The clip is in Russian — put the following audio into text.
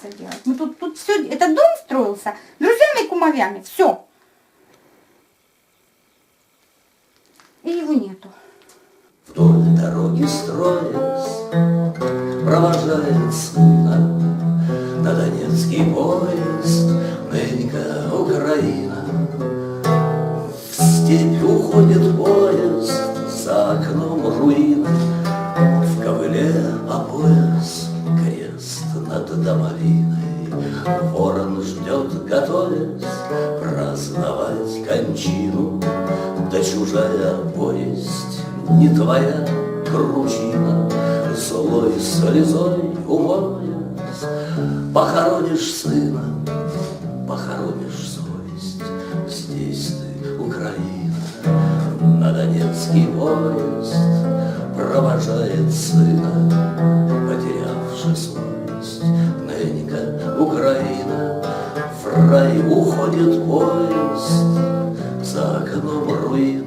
собирается делать. Мы тут все, этот дом строился друзьями и кумовьями, все. И его нету. Вдоль дороги строясь, провожает сына на Донецкий поезд, нынка Украина. В степь уходит поезд, за окном руины, в ковыле по пояс крест над домовиной. Ворон ждет, готовясь праздновать кончину, да чужая повесть не твоя кручина. Злой слезой умоясь, похоронишь сына, похоронишь совесть. Здесь ты, Украина, на Донецкий поезд провожает сына, потерявший совесть. Нынка Украина, в рай уходит поезд, за окном руин.